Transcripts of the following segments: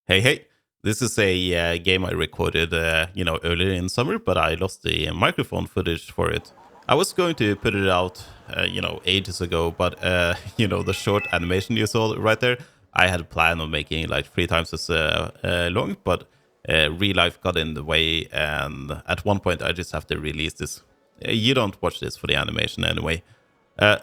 Hey, hey. This is a game I recorded, earlier in summer, but I lost the microphone footage for it. I was going to put it out, ages ago, but, the short animation you saw right there, I had planned on making it like 3 times as long, but real life got in the way, and at one point I just have to release this. You don't watch this for the animation anyway.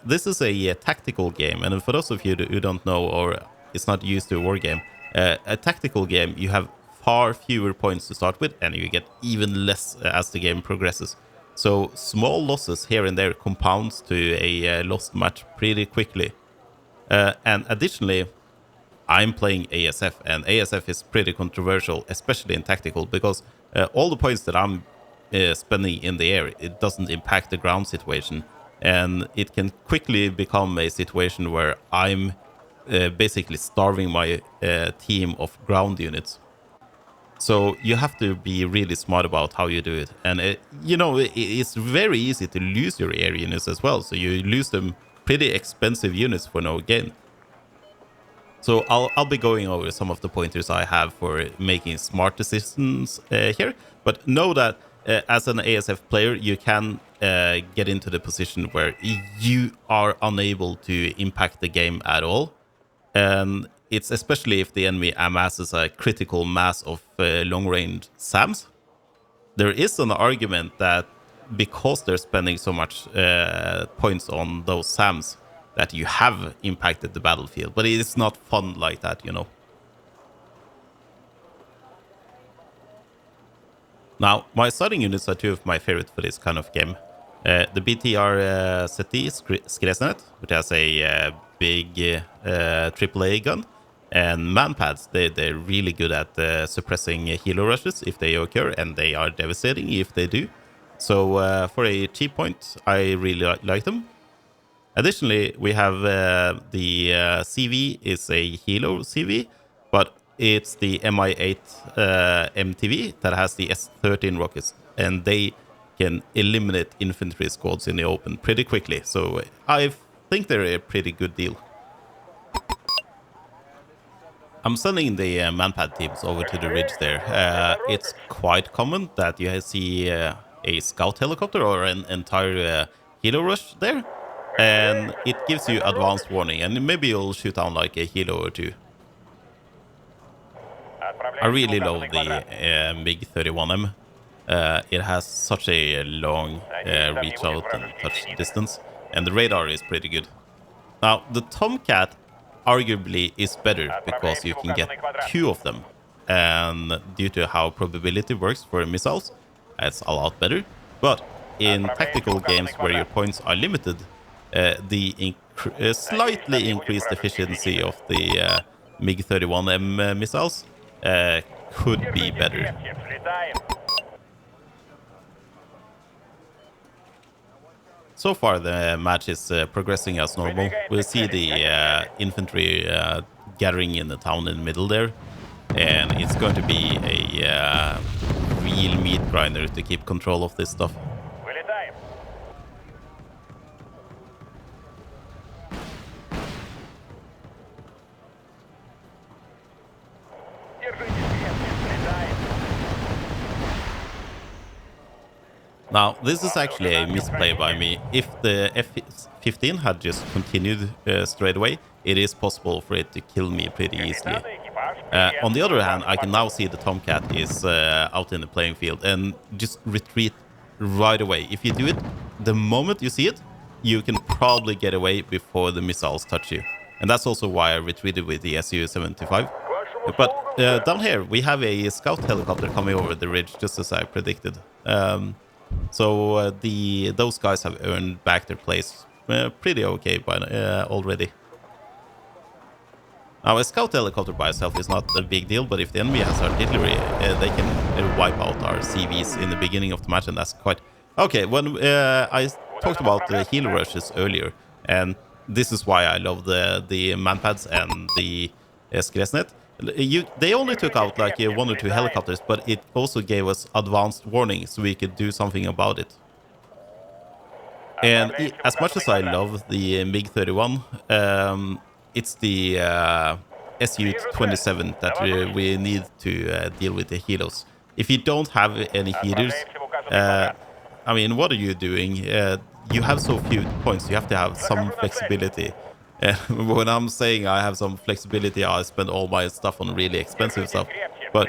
This is a tactical game, and for those of you who don't know or is not used to a war game, a tactical game you have far fewer points to start with, and you get even less as the game progresses. So small losses here and there compounds to a lost match pretty quickly. And additionally, I'm playing ASF, and ASF is pretty controversial, especially in tactical, because all the points that I'm spending in the air, it doesn't impact the ground situation, and it can quickly become a situation where I'm basically starving my team of ground units. So you have to be really smart about how you do it, and it's very easy to lose your air units as well. So you lose them pretty expensive units for no gain. So I'll be going over some of the pointers I have for making smart decisions here. But know that as an ASF player, you can get into the position where you are unable to impact the game at all. And it's especially if the enemy amasses a critical mass of long-range SAMs. There is an argument that because they're spending so much points on those SAMs, that you have impacted the battlefield, but it's not fun like that. Now, my starting units are two of my favorite for this kind of game. The BTR Seti Skresnet, which has a big AAA gun, and manpads. They're really good at suppressing helo rushes if they occur, and they are devastating if they do. So for a cheap point, I really like them. Additionally, we have the CV is a Hilo CV, but it's the MI8 MTV that has the S13 rockets, and they can eliminate infantry squads in the open pretty quickly. So I think they're a pretty good deal. I'm sending the manpad teams over to the ridge there. It's quite common that you see a scout helicopter or an entire helo rush there, and it gives you advanced warning, and maybe you'll shoot down like a helo or two. I really love the MiG-31M. It has such a long reach out and touch distance, and the radar is pretty good. Now, the Tomcat arguably is better because you can get two of them, and due to how probability works for missiles, it's a lot better. But in tactical games where your points are limited, the slightly increased efficiency of the MiG-31M missiles could be better. So far, the match is progressing as normal. We see the infantry gathering in the town in the middle there, and it's going to be a real meat grinder to keep control of this stuff. Now, this is actually a misplay by me. If the F-15 had just continued straight away, it is possible for it to kill me pretty easily. On the other hand, I can now see the Tomcat is out in the playing field and just retreat right away. If you do it the moment you see it, you can probably get away before the missiles touch you. And that's also why I retreated with the Su-75. But down here, we have a scout helicopter coming over the ridge, just as I predicted. So those guys have earned back their place pretty okay already. Now, a scout helicopter by itself is not a big deal, but if the enemy has artillery, they can wipe out our CVs in the beginning of the match, and that's quite... Okay, when I talked about the heal rushes earlier, and this is why I love the manpads and the Skresnet. They only took out like one or two helicopters, but it also gave us advanced warning so we could do something about it. And as much as I love the MiG-31, it's the SU-27 that we need to deal with the helos. If you don't have any heaters, I mean, what are you doing? You have so few points, you have to have some flexibility. When I'm saying I have some flexibility, I spend all my stuff on really expensive stuff. But,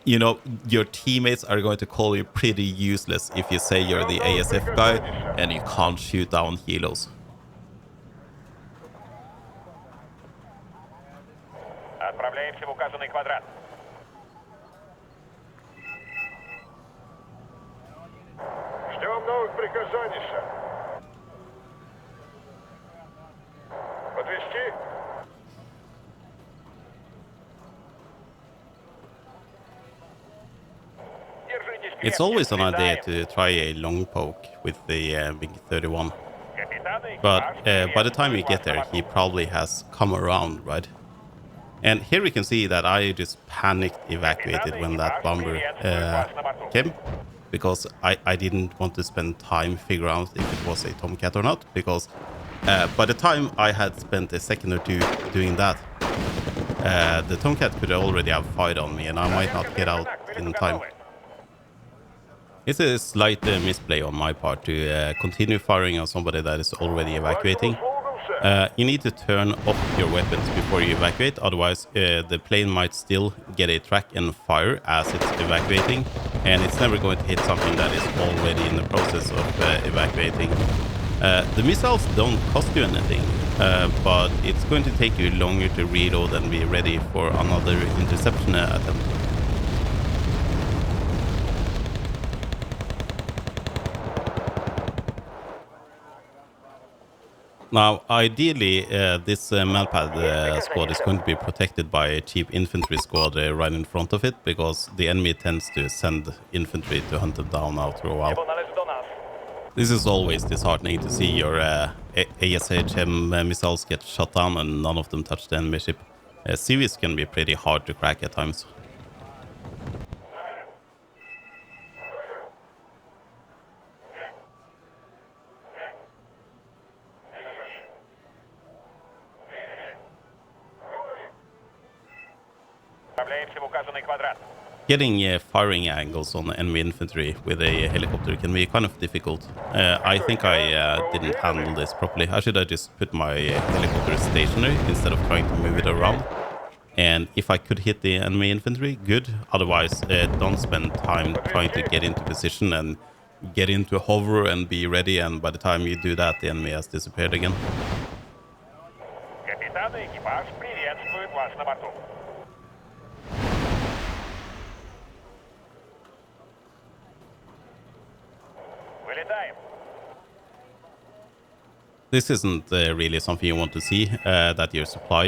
you know, your teammates are going to call you pretty useless if you say you're the ASF guy and you can't shoot down helos. Отправляемся в указанный квадрат. Ждем новых приказаний, сэр. Подвести? It's always an idea to try a long poke with the MiG-31. But by the time we get there, he probably has come around, right? And here we can see that I just panicked evacuated when that bomber came, because I didn't want to spend time figuring out if it was a Tomcat or not, because by the time I had spent a second or two doing that, the Tomcat could already have fired on me and I might not get out in time. It's a slight misplay on my part to continue firing on somebody that is already evacuating. You need to turn off your weapons before you evacuate, otherwise the plane might still get a track and fire as it's evacuating, and it's never going to hit something that is already in the process of evacuating. The missiles don't cost you anything, but it's going to take you longer to reload and be ready for another interception attempt. Now, ideally, this manpad squad is going to be protected by a cheap infantry squad right in front of it, because the enemy tends to send infantry to hunt them down after a while. This is always disheartening to see your ASHM missiles get shot down and none of them touch the enemy ship. Seaweeds can be pretty hard to crack at times. Getting firing angles on enemy infantry with a helicopter can be kind of difficult. I think I didn't handle this properly. I should have just put my helicopter stationary instead of trying to move it around. And if I could hit the enemy infantry, good. Otherwise, don't spend time trying to get into position and get into hover and be ready. And by the time you do that, the enemy has disappeared again. Капитан и экипаж приветствуют вас на борту. This isn't really something you want to see, that your supply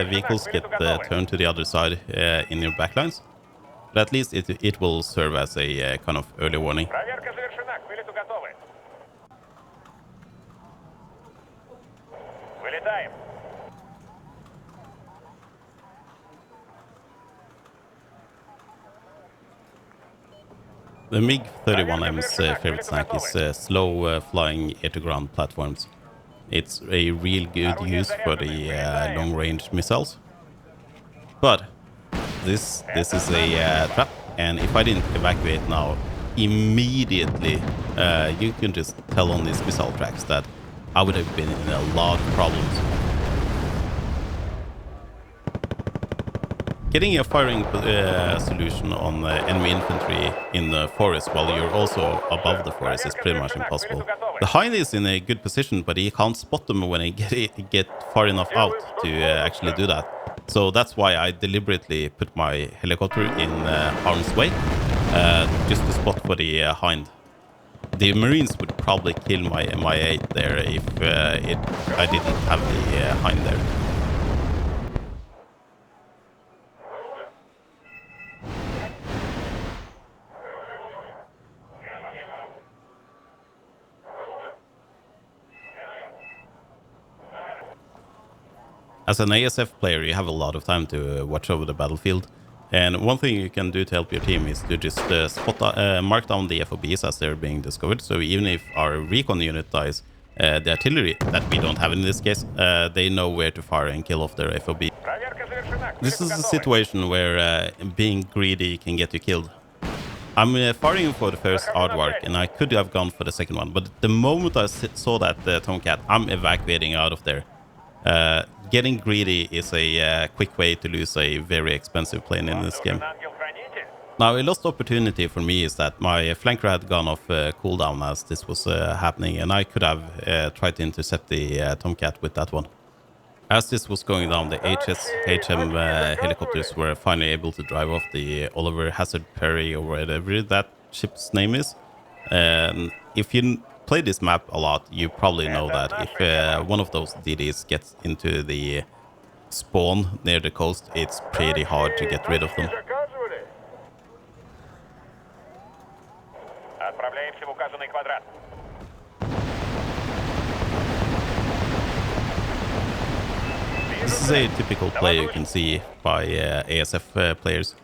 vehicles get turned to the other side in your backlines. But at least it will serve as a kind of early warning. The MiG-31M's favorite snack is slow flying air-to-ground platforms. It's a real good use for the long-range missiles. But this is a trap, and if I didn't evacuate now, immediately you can just tell on these missile tracks that I would have been in a lot of problems. Getting a firing solution on enemy infantry in the forest while you're also above the forest is pretty much impossible. The Hind is in a good position, but he can't spot them when he get far enough out to actually do that. So that's why I deliberately put my helicopter in harm's way, just to spot for the Hind. The Marines would probably kill my Mi-8 there if I didn't have the Hind there. As an ASF player, you have a lot of time to watch over the battlefield, and one thing you can do to help your team is to just mark down the FOBs as they're being discovered, so even if our recon unit dies, the artillery that we don't have in this case, they know where to fire and kill off their FOB. Проверка завершена. К This вылету is a готовы. situation where being greedy can get you killed. I'm firing for the first aardvark, and I could have gone for the second one, but the moment I saw that Tomcat, I'm evacuating out of there. Getting greedy is a quick way to lose a very expensive plane in this game. Нужен ангел-хранитель. Now, a lost opportunity for me is that my flanker had gone off cooldown as this was happening, and I could have tried to intercept the Tomcat with that one. As this was going down, the HM helicopters were finally able to drive off the Oliver Hazard Perry or whatever that ship's name is. And if you play this map a lot, you probably know that if one of those DDs gets into the spawn near the coast, it's pretty hard to get rid of them. Заказывали? Отправляемся в указанный квадрат. This is a typical play you can see by ASF players.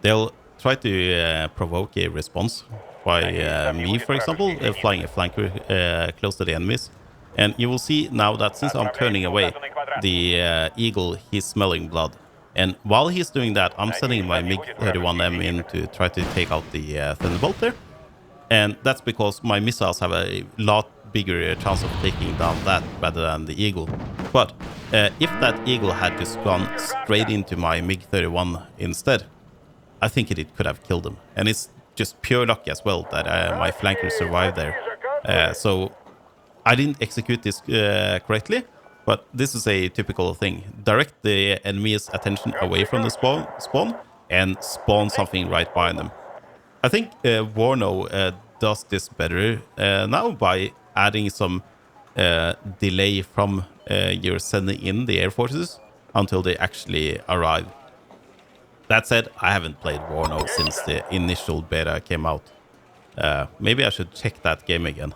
They'll try to provoke a response by me, for example, flying a flanker close to the enemies. And you will see now that since I'm turning away, the eagle, he's smelling blood. And while he's doing that, I'm sending my MiG-31M in to try to take out the Thunderbolt there. And that's because my missiles have a lot bigger chance of taking down that rather than the eagle. But if that eagle had just gone straight into my MiG-31 instead, I think it could have killed him. And it's just pure luck as well that my flanker survived there. So I didn't execute this correctly, but this is a typical thing. Direct the enemy's attention away from the spawn and spawn something right behind them. I think Warno does this better now by adding some delay from you're sending in the air forces until they actually arrive. That said, I haven't played Warno since the initial beta came out. Maybe I should check that game again.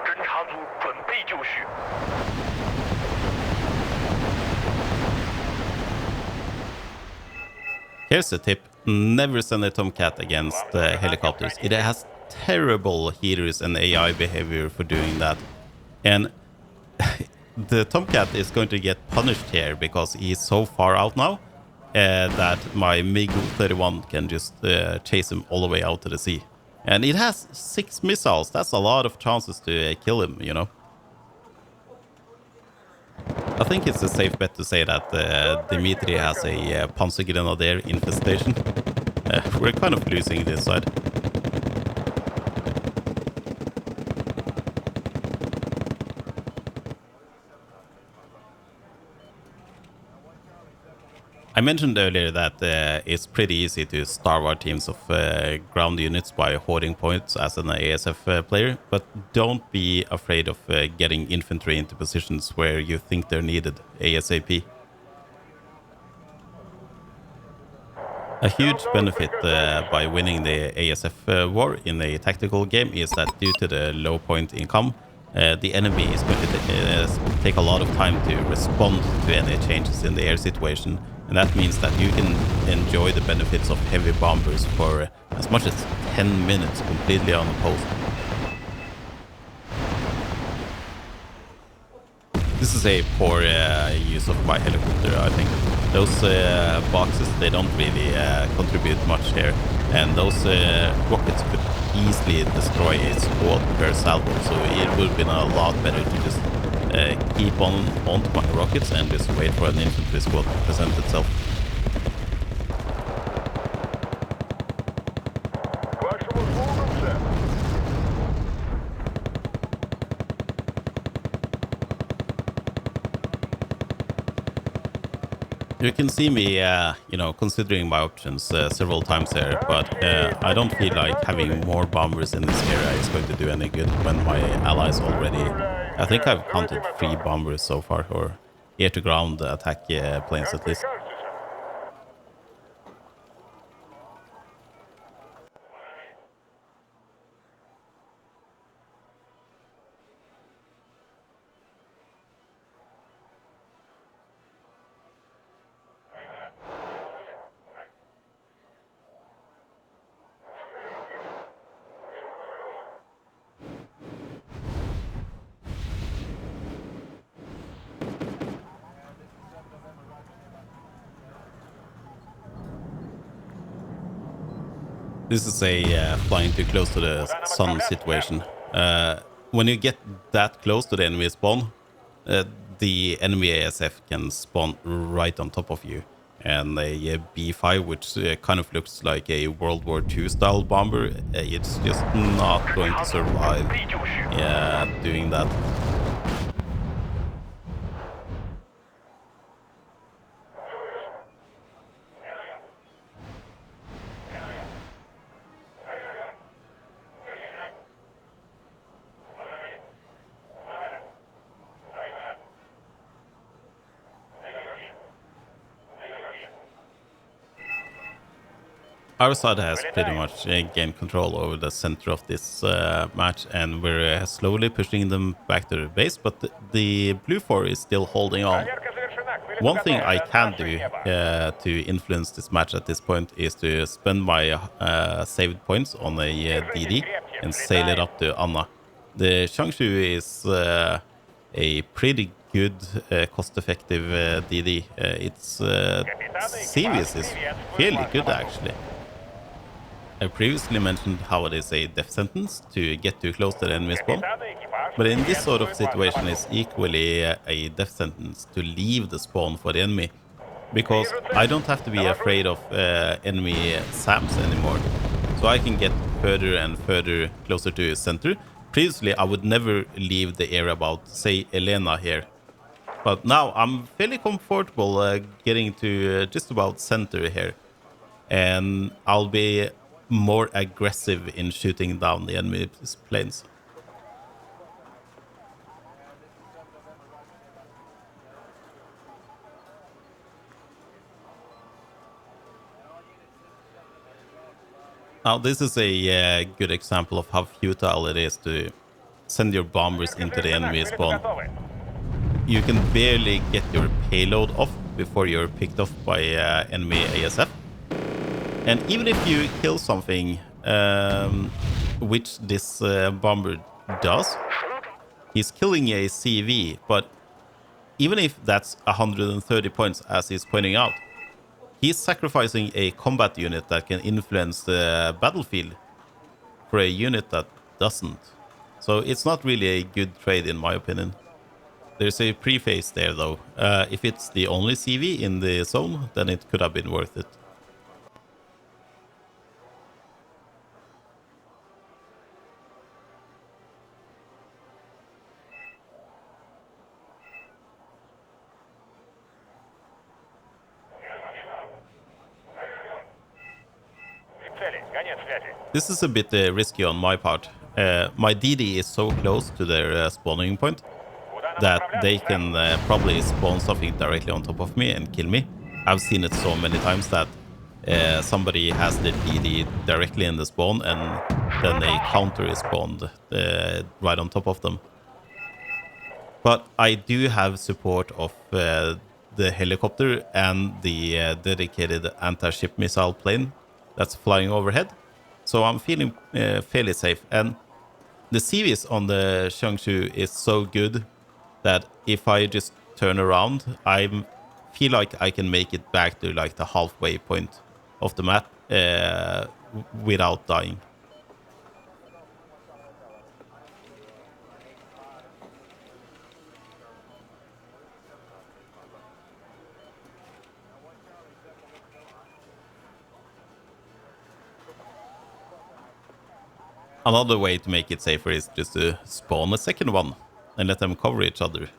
侦察组准备就绪。 Here's a tip. Never send a Tomcat against helicopters. It has terrible heaters and AI behavior for doing that. And the Tomcat is going to get punished here because he's so far out now that my MiG-31 can just chase him all the way out to the sea. And it has 6 missiles. That's a lot of chances to kill him, you know. I think it's a safe bet to say that Dimitri has a Panzergrenadier infestation. We're kind of losing this side. I mentioned earlier that it's pretty easy to starve our teams of ground units by hoarding points as an ASF player, but don't be afraid of getting infantry into positions where you think they're needed ASAP. A huge benefit by winning the ASF war in a tactical game is that due to the low point income, the enemy is going to take a lot of time to respond to any changes in the air situation. And that means that you can enjoy the benefits of heavy bombers for as much as 10 minutes completely unopposed. This is a poor use of my helicopter, I think. Those boxes, they don't really contribute much here. And those rockets could easily destroy a squad per salvo. So it would have been a lot better to just keep onto my rockets and just wait for an infantry squad to present itself. К вашим услугам, сэр. You can see me, you know, considering my options several times here, but I don't feel like having more bombers in this area is going to do any good when my allies already... I think I've counted 3 bombers so far, or air-to-ground attack planes at least. Кажется, сэр. This is a flying too close to the sun situation. When you get that close to the enemy spawn, the enemy ASF can spawn right on top of you. And a B5, which kind of looks like a World War II style bomber, it's just not going to survive doing that. Our side has pretty much gained control over the center of this match, and we're slowly pushing them back to the base, but the blue 4 is still holding on. Проверка завершена. К вылету One thing готовы. I can Наши do небо. to influence this match at this point is to spend my saved points on a DD and sail it up to Anna. The Changshu is a pretty good cost-effective DD. Its series is fairly good, actually. I previously mentioned how it is a death sentence to get too close to the enemy spawn, Капитан и экипаж. but in this sort of Приветствую вас, situation командир. it's equally a death sentence to leave the spawn for the enemy, because I don't have to be afraid of enemy SAMs anymore, so I can get further and further closer to his center. Previously I would never leave the area about, say, Elena here, but now I'm fairly comfortable getting to just about center here, and I'll be more aggressive in shooting down the enemy's planes. Now, this is a good example of how futile it is to send your bombers into the enemy spawn. You can barely get your payload off before you're picked off by enemy ASF. And even if you kill something, which this bomber does, he's killing a CV, but even if that's 130 points, as he's pointing out, he's sacrificing a combat unit that can influence the battlefield for a unit that doesn't. So it's not really a good trade, in my opinion. There's a preface there, though. If it's the only CV in the zone, then it could have been worth it. This is a bit risky on my part. My DD is so close to their spawning point that they can probably spawn something directly on top of me and kill me. I've seen it so many times that somebody has the DD directly in the spawn and then a counter is spawned right on top of them. But I do have support of the helicopter and the dedicated anti-ship missile plane that's flying overhead. So I'm feeling fairly safe. And the CVs on the Changshu is so good that if I just turn around, I feel like I can make it back to like the halfway point of the map without dying. Another way to make it safer is just to spawn a second one and let them cover each other.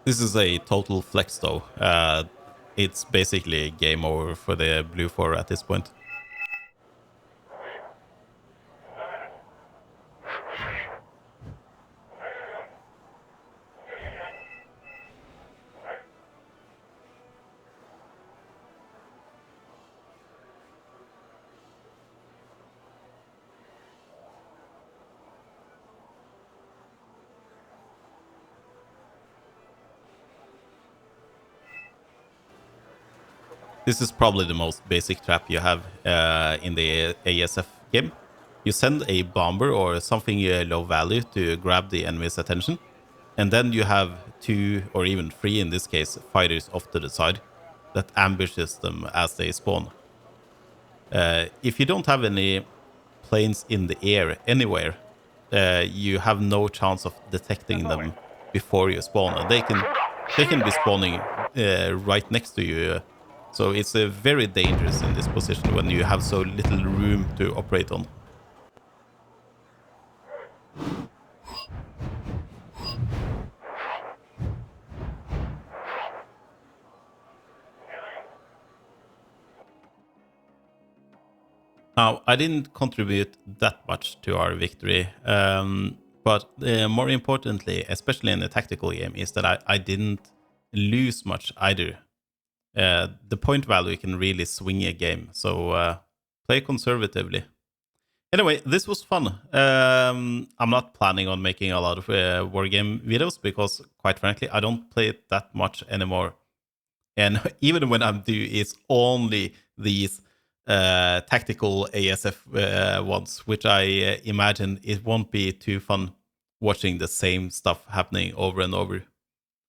This is a total flex, though. It's basically game over for the blue 4 at this point. This is probably the most basic trap you have in the ASF game. You send a bomber or something low value to grab the enemy's attention, and then you have 2 or even 3 in this case fighters off to the side that ambushes them as they spawn. If you don't have any planes in the air anywhere, you have no chance of detecting them before you spawn, and they can be spawning right next to you. So it's very dangerous in this position when you have so little room to operate on. Now, I didn't contribute that much to our victory, but more importantly, especially in the tactical game, is that I didn't lose much either. The point value can really swing a game, so play conservatively. Anyway, this was fun. I'm not planning on making a lot of Wargame videos because, quite frankly, I don't play it that much anymore. And even when I do, it's only these tactical ASF ones, which I imagine it won't be too fun watching the same stuff happening over and over.